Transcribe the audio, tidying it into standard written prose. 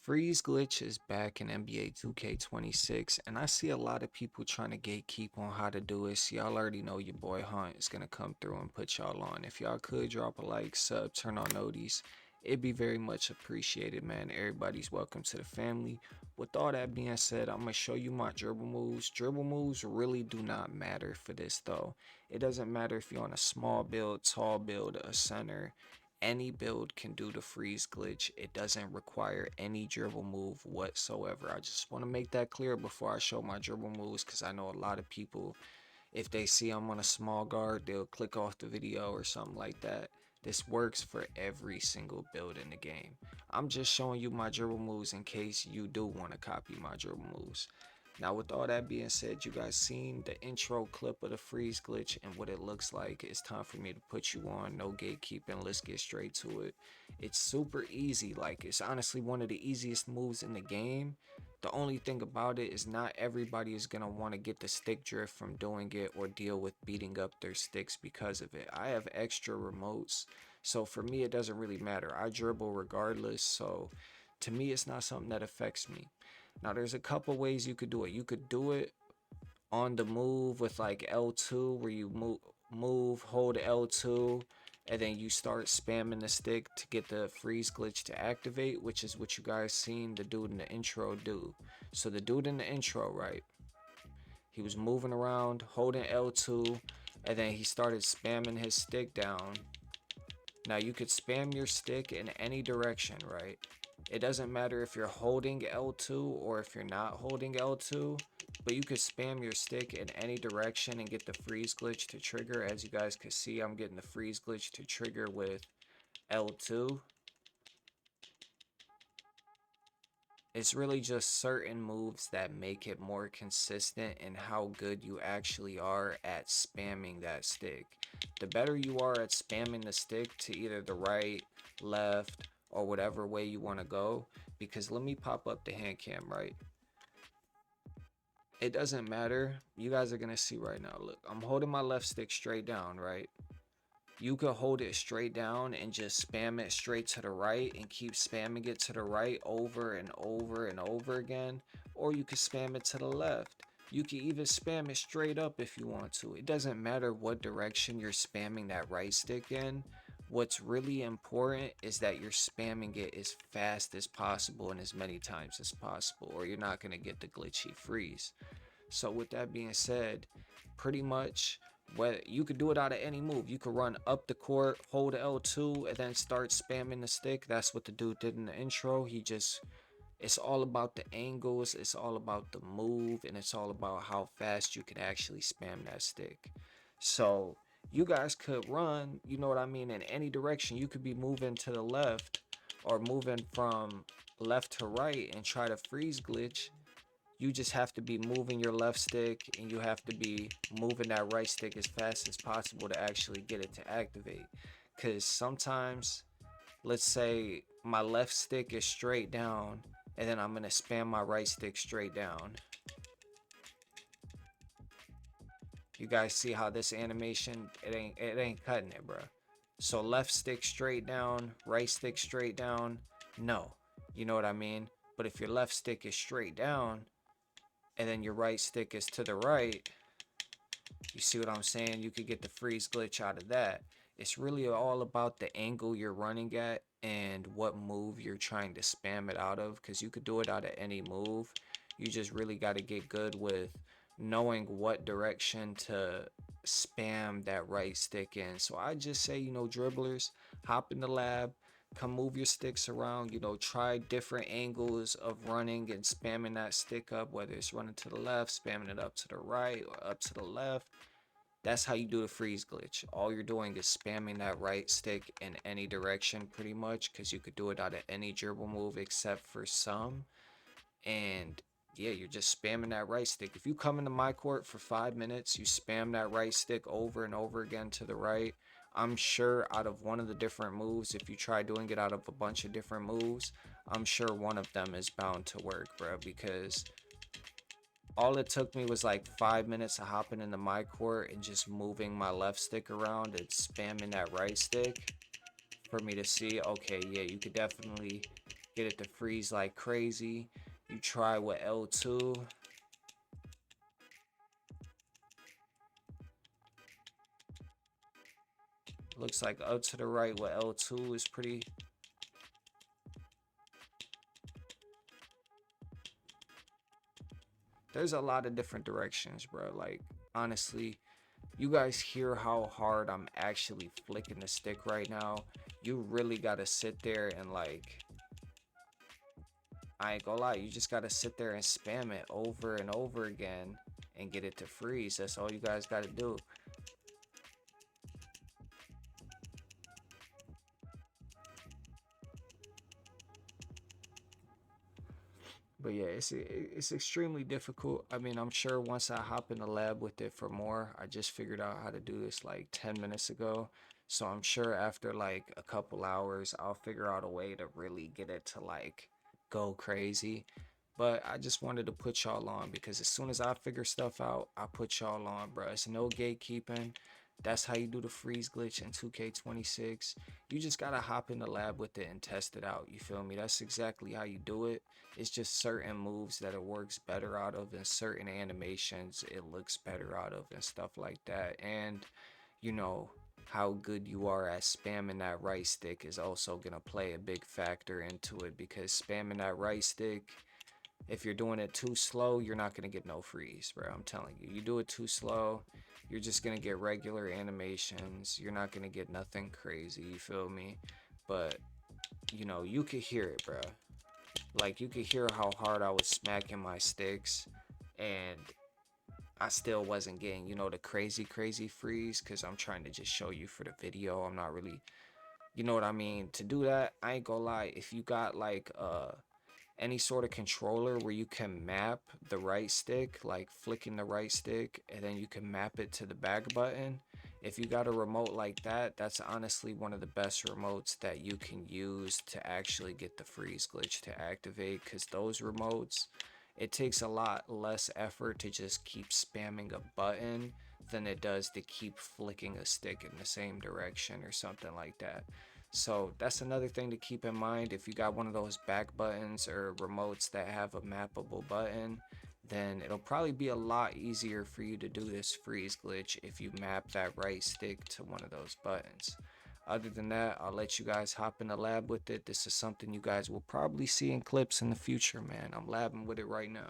Freeze glitch is back in NBA 2K26, and I see a lot of people trying to gatekeep on how to do it. So y'all already know your boy Hunt is gonna come through and put y'all on. If y'all could drop a like, sub, turn on noties, it'd be very much appreciated, man. Everybody's welcome to the family. With all that being said, I'm gonna show you my dribble moves. Dribble moves really do not matter for this though. It doesn't matter if you're on a small build, tall build, a center. Any build can do the freeze glitch. It doesn't require any dribble move whatsoever. I just want to make that clear before I show my dribble moves, because I know a lot of people, if they see I'm on a small guard, they'll click off the video or something like that. This works for every single build in the game. I'm just showing you my dribble moves in case you do want to copy my dribble moves. Now, with all that being said, you guys seen the intro clip of the freeze glitch and what it looks like. It's time for me to put you on. No gatekeeping. Let's get straight to it. It's super easy. Like, it's honestly one of the easiest moves in the game. The only thing about it is not everybody is going to want to get the stick drift from doing it or deal with beating up their sticks because of it. I have extra remotes, so for me it doesn't really matter. I dribble regardless, so to me it's not something that affects me. Now there's a couple ways you could do it. You could do it on the move with like L2, where you move, hold L2, and then you start spamming the stick to get the freeze glitch to activate, which is what you guys seen the dude in the intro do. So the dude in the intro, right? He was moving around, holding L2, and then he started spamming his stick down. Now you could spam your stick in any direction, right? It doesn't matter if you're holding L2 or if you're not holding L2, but you could spam your stick in any direction and get the freeze glitch to trigger. As you guys can see, I'm getting the freeze glitch to trigger with L2. It's really just certain moves that make it more consistent in how good you actually are at spamming that stick. The better you are at spamming the stick to either the right, left, or whatever way you want to go, because let me pop up the hand cam, right? It doesn't matter. You guys are going to see right now. Look, I'm holding my left stick straight down, right? You could hold it straight down and just spam it straight to the right and keep spamming it to the right over and over and over again. Or you could spam it to the left. You can even spam it straight up if you want to. It doesn't matter what direction you're spamming that right stick in. What's really important is that you're spamming it as fast as possible and as many times as possible, or you're not going to get the glitchy freeze. So with that being said, pretty much whether you could do it out of any move. You could run up the court, hold L2, and then start spamming the stick. That's what the dude did in the intro. It's all about the angles, it's all about the move, and it's all about how fast you can actually spam that stick. So you guys could run, you know what I mean, in any direction. You could be moving to the left or moving from left to right and try to freeze glitch. You just have to be moving your left stick and you have to be moving that right stick as fast as possible to actually get it to activate. Because sometimes, let's say my left stick is straight down and then I'm going to spam my right stick straight down. You guys see how this animation, it ain't cutting it, bro. So left stick straight down, right stick straight down, no. You know what I mean? But if your left stick is straight down and then your right stick is to the right, you see what I'm saying? You could get the freeze glitch out of that. It's really all about the angle you're running at and what move you're trying to spam it out of, because you could do it out of any move. You just really got to get good with knowing what direction to spam that right stick in. So I just say, dribblers, hop in the lab, come move your sticks around, try different angles of running and spamming that stick up, whether it's running to the left, spamming it up to the right, or up to the left. That's how you do the freeze glitch. All you're doing is spamming that right stick in any direction pretty much, because you could do it out of any dribble move except for some. And yeah, you're just spamming that right stick. If you come into my court for 5 minutes, you spam that right stick over and over again to the right, I'm sure out of one of the different moves, if you try doing it out of a bunch of different moves, I'm sure one of them is bound to work, bro, because all it took me was like 5 minutes of hopping into my court and just moving my left stick around and spamming that right stick for me to see, okay, yeah, you could definitely get it to freeze like crazy. You try with L2. Looks like up to the right with L2 is pretty. There's a lot of different directions, bro. Like, honestly, you guys hear how hard I'm actually flicking the stick right now. You really gotta sit there and like, I ain't gonna lie, you just gotta sit there and spam it over and over again and get it to freeze. That's all you guys gotta do. But yeah, it's extremely difficult. I mean, I'm sure once I hop in the lab with it for more, I just figured out how to do this like 10 minutes ago. So I'm sure after like a couple hours, I'll figure out a way to really get it to like go crazy. But I just wanted to put y'all on because as soon as I figure stuff out, I put y'all on, bro. It's no gatekeeping. That's how you do the freeze glitch in 2K26. You just gotta hop in the lab with it and test it out. You feel me? That's exactly how you do it. It's just certain moves that it works better out of, and certain animations it looks better out of, and stuff like that. And you know, how good you are at spamming that right stick is also gonna play a big factor into it, because spamming that right stick, if you're doing it too slow, you're not gonna get no freeze, bro. I'm telling you. You do it too slow, you're just gonna get regular animations. You're not gonna get nothing crazy, you feel me? But you know, you could hear it, bro. Like, you could hear how hard I was smacking my sticks, and I still wasn't getting, you know, the crazy freeze, because I'm trying to just show you for the video. I'm not really, you know what I mean? To do that, I ain't gonna lie, if you got like any sort of controller where you can map the right stick, like flicking the right stick, and then you can map it to the back button. If you got a remote like that, that's honestly one of the best remotes that you can use to actually get the freeze glitch to activate, because those remotes, it takes a lot less effort to just keep spamming a button than it does to keep flicking a stick in the same direction or something like that. So that's another thing to keep in mind. If you got one of those back buttons or remotes that have a mappable button, then it'll probably be a lot easier for you to do this freeze glitch if you map that right stick to one of those buttons. Other than that, I'll let you guys hop in the lab with it. This is something you guys will probably see in clips in the future, man. I'm labbing with it right now.